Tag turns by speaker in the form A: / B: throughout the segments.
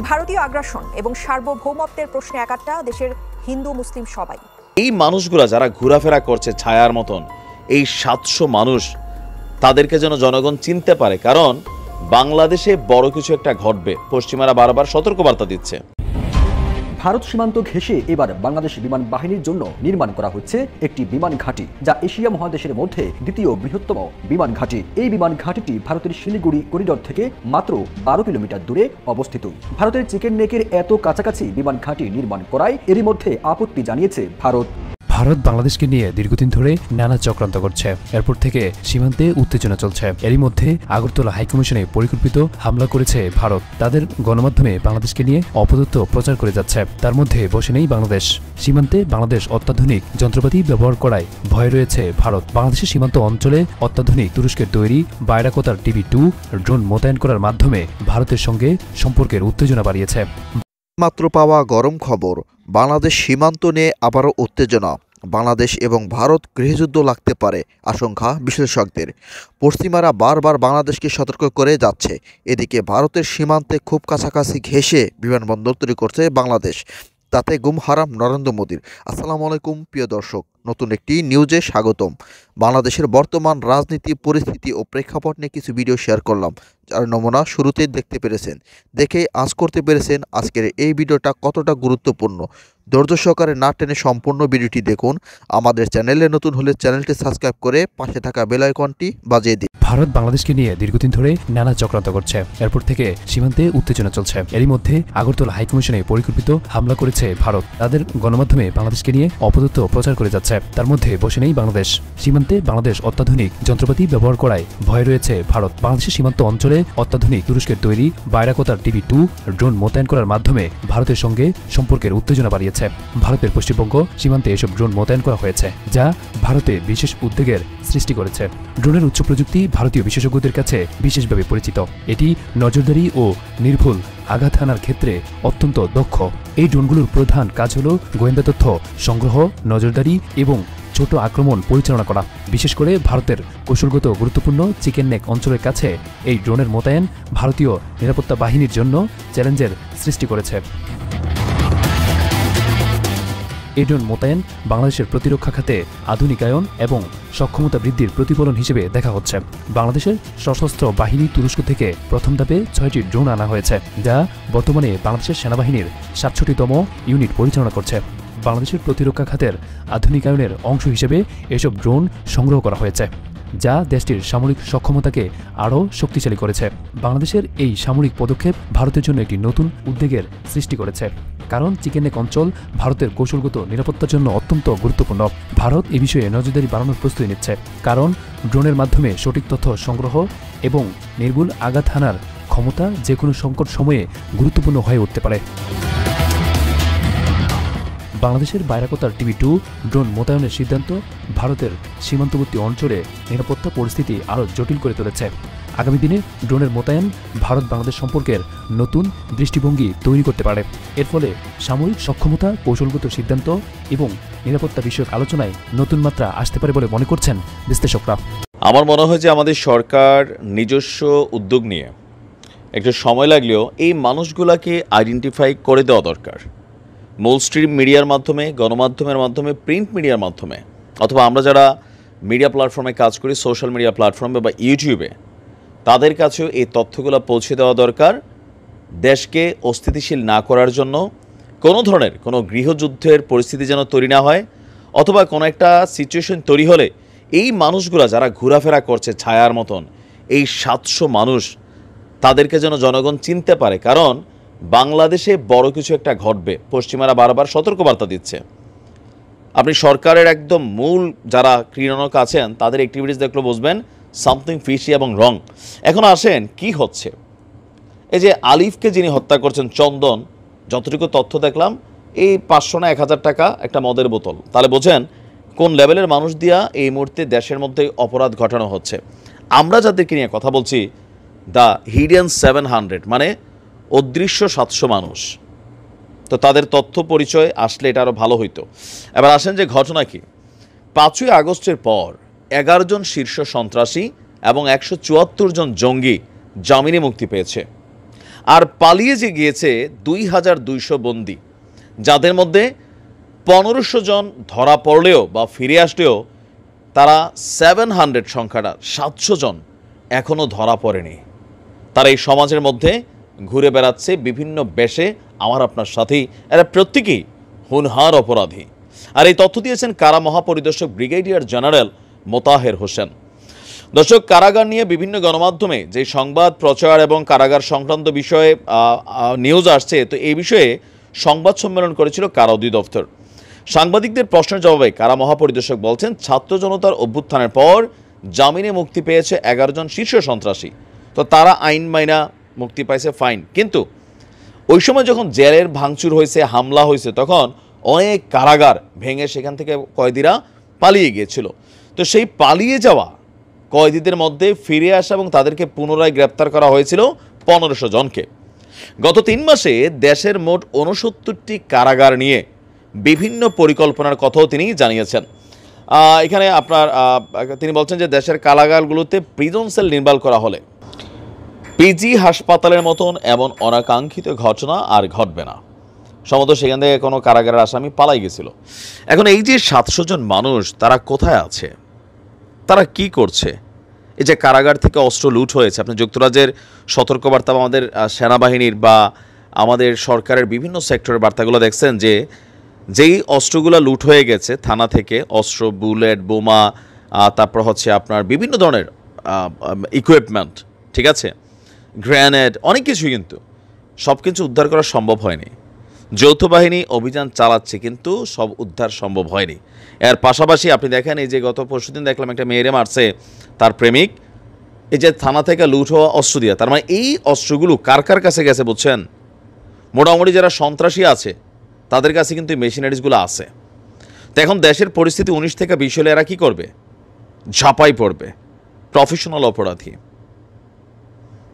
A: ভারতীয় আগ্রাসন এবং সার্বভৌমত্বের প্রশ্নে একাত্তা দেশের হিন্দু মুসলিম সবাই।
B: এই মানুষগুলা যারা ঘোরাফেরা করছে ছায়ার মতন, এই ৭০০ মানুষ, তাদেরকে যেন জনগণ চিনতে পারে, কারণ বাংলাদেশে বড় কিছু একটা ঘটবে। পশ্চিমারা বারবার সতর্কবার্তা দিচ্ছে।
C: ভারত সীমান্ত ঘেঁষে এবার বাংলাদেশ বিমান বাহিনীর জন্য নির্মাণ করা হচ্ছে একটি বিমান ঘাঁটি, যা এশিয়া মহাদেশের মধ্যে দ্বিতীয় বৃহত্তম বিমান ঘাঁটি। এই বিমান ঘাঁটিটি ভারতের শিলিগুড়ি করিডর থেকে মাত্র ১২ কিলোমিটার দূরে অবস্থিত। ভারতের চিকেন নেকের এত কাছাকাছি বিমান ঘাঁটি নির্মাণ করায় এরই মধ্যে আপত্তি জানিয়েছে ভারত।
D: ভারত বাংলাদেশকে নিয়ে দীর্ঘদিন ধরে নানা চক্রান্ত করছে। এরপর থেকে সীমান্তে উত্তেজনা চলছে। এরই মধ্যে আগরতলা হাইকমিশনে পরিকল্পিত হামলা করেছে ভারত। তাদের গণমাধ্যমে বাংলাদেশকে নিয়ে অপতথ্য প্রচার করে যাচ্ছে। তার মধ্যে বসে নেই বাংলাদেশ। সীমান্তে বাংলাদেশ অত্যাধুনিক যন্ত্রপাতি ব্যবহার করায় ভয় রয়েছে ভারত। বাংলাদেশের সীমান্ত অঞ্চলে অত্যাধুনিক তুরস্কের তৈরি বাইরাকতার TB2 ড্রোন মোতায়েন করার মাধ্যমে ভারতের সঙ্গে সম্পর্কের উত্তেজনা বাড়িয়েছে।
E: মাত্র পাওয়া গরম খবর, বাংলাদেশ সীমান্ত নিয়ে আবারও উত্তেজনা। বাংলাদেশ এবং ভারত গৃহযুদ্ধ লাগতে পারে আশঙ্কা বিশ্লেষকদের। পশ্চিমারা বারবার বাংলাদেশকে সতর্ক করে যাচ্ছে। এদিকে ভারতের সীমান্তে খুব কাছাকাছি ঘেঁষে বিমানবন্দর তৈরি করছে বাংলাদেশ। তাতে গুম হারাম নরেন্দ্র মোদীর। আসসালামু আলাইকুম প্রিয় দর্শক, নতুন একটি নিউজে স্বাগতম। বাংলাদেশের বর্তমান রাজনীতি পরিস্থিতি ও প্রেক্ষাপট নিয়ে কিছু ভিডিও শেয়ার করলাম, যার নমুনা শুরুতেই দেখতে পেরেছেন। দেখে আঁচ করতে পেরেছেন আজকের এই ভিডিওটা কতটা গুরুত্বপূর্ণ। ধৈর্য সহকারে না টেনে সম্পূর্ণ ভিডিওটি দেখুন। আমাদের চ্যানেলে নতুন হলে চ্যানেলটি সাবস্ক্রাইব করে পাশে থাকা বেল আইকনটি বাজিয়ে দিন।
D: ভারত বাংলাদেশকে নিয়ে দীর্ঘদিন ধরে নানা চক্রান্ত করছে। এরপর থেকে সীমান্তে উত্তেজনা চলছে। এরই মধ্যে আগরতলা হাইকমিশনে পরিকল্পিত হামলা করেছে ভারত। তাদের গণমাধ্যমে বাংলাদেশকে নিয়ে অপতথ্য প্রচার করে যাচ্ছে। তার মধ্যে বসে নেই বাংলাদেশ। সীমান্তে বাংলাদেশ অত্যাধুনিক যন্ত্রপাতি ব্যবহার করায় ভয় রয়েছে ভারত। বাংলাদেশের সীমান্ত অঞ্চলে অত্যাধুনিক তুরস্কের তৈরি বাইরাকতার TB2 ড্রোন মোতায়েন করার মাধ্যমে ভারতের সঙ্গে সম্পর্কের উত্তেজনা বাড়িয়েছে। ভারতের পশ্চিমবঙ্গ সীমান্তে এসব ড্রোন মোতায়েন করা হয়েছে, যা ভারতে বিশেষ উদ্বেগের সৃষ্টি করেছে। ড্রোনের উচ্চ প্রযুক্তি ভারতীয় বিশেষজ্ঞদের কাছে বিশেষভাবে পরিচিত। এটি নজরদারি ও নির্ভুল আঘাত হানার ক্ষেত্রে অত্যন্ত দক্ষ। এই ড্রোনগুলোর প্রধান কাজ হল গোয়েন্দা তথ্য সংগ্রহ, নজরদারি এবং ছোট আক্রমণ পরিচালনা করা। বিশেষ করে ভারতের কৌশলগত গুরুত্বপূর্ণ চিকেন নেক অঞ্চলের কাছে এই ড্রোনের মোতায়েন ভারতীয় নিরাপত্তা বাহিনীর জন্য চ্যালেঞ্জের সৃষ্টি করেছে। এই ড্রোন মোতায়েন বাংলাদেশের প্রতিরক্ষা খাতে আধুনিকায়ন এবং সক্ষমতা বৃদ্ধির প্রতিফলন হিসেবে দেখা হচ্ছে। বাংলাদেশের সশস্ত্র বাহিনী তুরস্ক থেকে প্রথম ধাপে 6টি ড্রোন আনা হয়েছে, যা বর্তমানে বাংলাদেশের সেনাবাহিনীর 67তম ইউনিট পরিচালনা করছে। বাংলাদেশের প্রতিরক্ষা খাতের আধুনিকায়নের অংশ হিসেবে এসব ড্রোন সংগ্রহ করা হয়েছে, যা দেশটির সামরিক সক্ষমতাকে আরও শক্তিশালী করেছে। বাংলাদেশের এই সামরিক পদক্ষেপ ভারতের জন্য একটি নতুন উদ্বেগের সৃষ্টি করেছে, কারণ চিকেন নেক অঞ্চল ভারতের কৌশলগত নিরাপত্তার জন্য অত্যন্ত গুরুত্বপূর্ণ। ভারত এ বিষয়ে নজরদারি বাড়ানোর প্রস্তুতি নিচ্ছে, কারণ ড্রোনের মাধ্যমে সঠিক তথ্য সংগ্রহ এবং নির্ভুল আঘাত হানার ক্ষমতা যে কোনো সংকট সময়ে গুরুত্বপূর্ণ হয়ে উঠতে পারে। বাংলাদেশের বাইরাকতার TB2 ড্রোন মোতায়েনের সিদ্ধান্ত ভারতের সীমান্তবর্তী অঞ্চলে নিরাপত্তা পরিস্থিতি আরও জটিল করে তুলেছে। আগামী দিনে ড্রোনের মোতায়েন ভারত বাংলাদেশ সম্পর্কের নতুন দৃষ্টিভঙ্গি তৈরি করতে পারে। এর ফলে সামরিক সক্ষমতা, কৌশলগত সিদ্ধান্ত এবং নিরাপত্তা বিষয়ক আলোচনায় নতুন মাত্রা আসতে পারে বলে মনে করছেন বিশ্লেষকরা।
B: আমার মনে হয় যে আমাদের সরকার নিজস্ব উদ্যোগ নিয়ে একটু সময় লাগলেও এই মানুষগুলাকে আইডেন্টিফাই করে দেওয়া দরকার। মূল স্ট্রিম মিডিয়ার মাধ্যমে, গণমাধ্যমের মাধ্যমে, প্রিন্ট মিডিয়ার মাধ্যমে, অথবা আমরা যারা মিডিয়া প্ল্যাটফর্মে কাজ করি, সোশ্যাল মিডিয়া প্ল্যাটফর্মে বা ইউটিউবে, তাদের কাছেও এই তথ্যগুলো পৌঁছে দেওয়া দরকার। দেশকে অস্থিতিশীল না করার জন্য, কোনো গৃহযুদ্ধের পরিস্থিতি যেন তৈরি না হয়, অথবা কোনো একটা সিচুয়েশন তৈরি হলে এই মানুষগুলো যারা ঘোরাফেরা করছে ছায়ার মতন, এই ৭০০ মানুষ, তাদেরকে যেন জনগণ চিনতে পারে, কারণ বাংলাদেশে বড় কিছু একটা ঘটবে। পশ্চিমারা বারবার সতর্কবার্তা দিচ্ছে। আপনি সরকারের একদম মূল যারা ক্রীড়নক আছেন, তাদের অ্যাক্টিভিটিস দেখলে বুঝবেন সামথিং ফিশি এবং রং। এখন আসেন কি হচ্ছে। এই যে আলিফকে যিনি হত্যা করছেন, চন্দন, যতটুকু তথ্য দেখলাম, এই 500 না 1000 টাকা একটা মদের বোতল। তাহলে বোঝেন কোন লেভেলের মানুষ দিয়া এই মুহূর্তে দেশের মধ্যে অপরাধ ঘটানো হচ্ছে। আমরা যাদেরকে নিয়ে কথা বলছি, দ্য হিডেন 700, মানে অদৃশ্য 700 মানুষ, তো তাদের তথ্য পরিচয় আসলে এটা আরও ভালো হইতো। এবার আসেন যে ঘটনা কি। 5ই আগস্টের পর 11 জন শীর্ষ সন্ত্রাসী এবং 174 জন জঙ্গি জামিনে মুক্তি পেয়েছে। আর পালিয়ে যে গিয়েছে 2200 বন্দী, যাদের মধ্যে 1500 জন ধরা পড়লেও বা ফিরে আসলেও তারা 700 সংখ্যাটা 700 জন এখনও ধরা পড়েনি। তারা এই সমাজের মধ্যে ঘুরে বেড়াচ্ছে বিভিন্ন বেশে, আমার আপনার সাথেই। এরা প্রত্যেকেই হুনহার অপরাধী। আর এই তথ্য দিয়েছেন কারা মহাপরিদর্শক ব্রিগেডিয়ার জেনারেল মোতাহের হোসেন। দর্শক, কারাগার নিয়ে বিভিন্ন গণমাধ্যমে যে সংবাদ প্রচার এবং কারাগার সংক্রান্ত বিষয়ে নিউজ আসছে, তো এই বিষয়ে সংবাদ সম্মেলন করেছিল কারা অধিদপ্তর। সাংবাদিকদের প্রশ্নের জবাবে কারা মহাপরিদর্শক বলছেন, ছাত্র জনতার অভ্যুত্থানের পর জামিনে মুক্তি পেয়েছে 11 জন শীর্ষ সন্ত্রাসী। তো তারা আইন মাইনা মুক্তি পাইছে, ফাইন। কিন্তু ওই সময় যখন জেলের ভাঙচুর হয়েছে, হামলা হয়েছে, তখন অনেক কারাগার ভেঙে সেখান থেকে কয়েদিরা পালিয়ে গিয়েছিল। তো সেই পালিয়ে যাওয়া কয়েদিদের মধ্যে ফিরে আসা এবং তাদেরকে পুনরায় গ্রেপ্তার করা হয়েছিল 1500 জনকে। গত 3 মাসে দেশের মোট 69টি কারাগার নিয়ে বিভিন্ন পরিকল্পনার কথাও তিনি জানিয়েছেন। এখানে তিনি বলছেন যে দেশের কারাগারগুলোতে প্রিজন সেল নির্মাণ করা হলে পিজি হাসপাতালের মতন এমন অনাকাঙ্ক্ষিত ঘটনা আর ঘটবে না। সম্ভবত সেখান থেকে কোনো কারাগারের আসামি পালাই গেছিল। এখন এই যে 700 জন মানুষ, তারা কোথায় আছে, তারা কি করছে? এই যে কারাগার থেকে অস্ত্র লুট হয়েছে, আপনি যুক্তরাজ্যের সতর্কবার্তা বা আমাদের সেনাবাহিনীর বা আমাদের সরকারের বিভিন্ন সেক্টরের বার্তাগুলো দেখছেন যে যেই অস্ত্রগুলো লুট হয়ে গেছে থানা থেকে, অস্ত্র, বুলেট, বোমা, তারপর হচ্ছে আপনার বিভিন্ন ধরনের ইকুইপমেন্ট, ঠিক আছে, গ্রেনেড, অনেক কিছুই, কিন্তু সব কিছু উদ্ধার করা সম্ভব হয়নি। যৌথ বাহিনী অভিযান চালাচ্ছে, কিন্তু সব উদ্ধার সম্ভব হয়নি। এর পাশাপাশি আপনি দেখেন, এই যে গত পরশুদিন দেখলাম একটা মেয়েরে মারছে তার প্রেমিক, এই যে থানা থেকে লুট হওয়া অস্ত্র দিয়ে। তার মানে এই অস্ত্রগুলো কার কার কাছে গেছে বুঝছেন? মোটামুটি যারা সন্ত্রাসী আছে তাদের কাছে কিন্তু এই মেশিনারিজগুলো আছে। তো এখন দেশের পরিস্থিতি 19 থেকে 20 হলে এরা কী করবে? ঝাঁপাই পড়বে, প্রফেশনাল অপরাধী।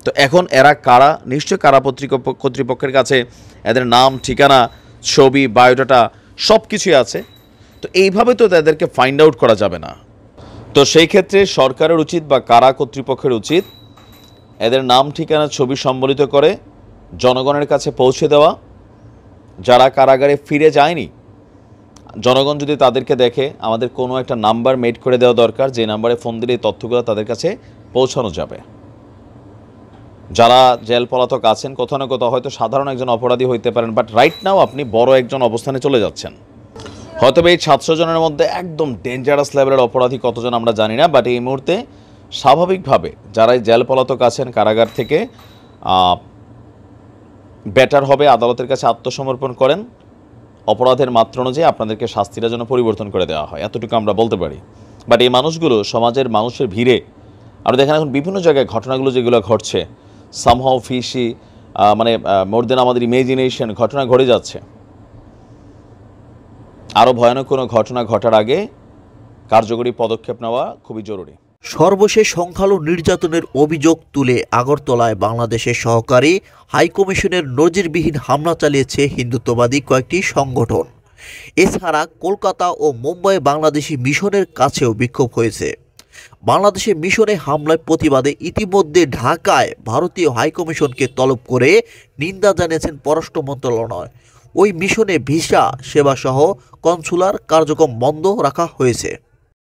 B: তো এখন এরা কারা? নিশ্চয় কারা কর্তৃপক্ষের কাছে এদের নাম, ঠিকানা, ছবি, বায়োডাটা সব কিছুই আছে। তো এইভাবে তো তাদেরকে ফাইন্ড আউট করা যাবে না। তো সেই ক্ষেত্রে সরকারের উচিত বা কারা কর্তৃপক্ষের উচিত এদের নাম, ঠিকানা, ছবি সম্বলিত করে জনগণের কাছে পৌঁছে দেওয়া। যারা কারাগারে ফিরে যায়নি, জনগণ যদি তাদেরকে দেখে, আমাদের কোনো একটা নাম্বার মেড করে দেওয়া দরকার, যে নাম্বারে ফোন দিলে এই তথ্যগুলো তাদের কাছে পৌঁছানো যাবে। যারা জেল পলাতক আছেন, কোথাও না কোথাও হয়তো সাধারণ একজন অপরাধী হইতে পারেন, বাট রাইট নাও আপনি বড় একজন অবস্থানে চলে যাচ্ছেন। হয়তো এই 700 জনের মধ্যে একদম ডেঞ্জারাস লেভেলের অপরাধী কতজন আমরা জানি না, বাট এই মুহূর্তে স্বাভাবিকভাবে যারাই জেল পলাতক আছেন কারাগার থেকে, বেটার হবে আদালতের কাছে আত্মসমর্পণ করেন। অপরাধের মাত্রা অনুযায়ী আপনাদেরকে শাস্তিটা যেন পরিবর্তন করে দেওয়া হয়, এতটুকু আমরা বলতে পারি। বাট এই মানুষগুলো সমাজের মানুষের ভিড়ে, আমরা দেখেন এখন বিভিন্ন জায়গায় ঘটনাগুলো যেগুলো ঘটছে, সামহাও ফিশি, মানে মোর দেন আমাদের ইমেজিনেশন ঘটনা ঘটে যাচ্ছে। আরও ভয়ানক কোনো ঘটনা ঘটার আগে কার্যকরী পদক্ষেপ নেওয়া খুবই জরুরি।
E: সর্বশেষ সংখ্যালঘু নির্যাতনের অভিযোগ তুলে আগরতলায় বাংলাদেশের সহকারী হাইকমিশনের নজিরবিহীন হামলা চালিয়েছে হিন্দুত্ববাদী কয়েকটি সংগঠন। এছাড়া কলকাতা ও মুম্বাই বাংলাদেশি মিশনের কাছেও বিক্ষোভ হয়েছে। বাংলাদেশের মিশনে হামলার প্রতিবাদে ইতিমধ্যে ঢাকায় ভারতীয় হাইকমিশনকে তলব করে নিন্দা জানিয়েছেন পররাষ্ট্র মন্ত্রণালয়। ওই মিশনে ভিসা সেবাসহ কনসুলার কার্যক্রম বন্ধ রাখা হয়েছে।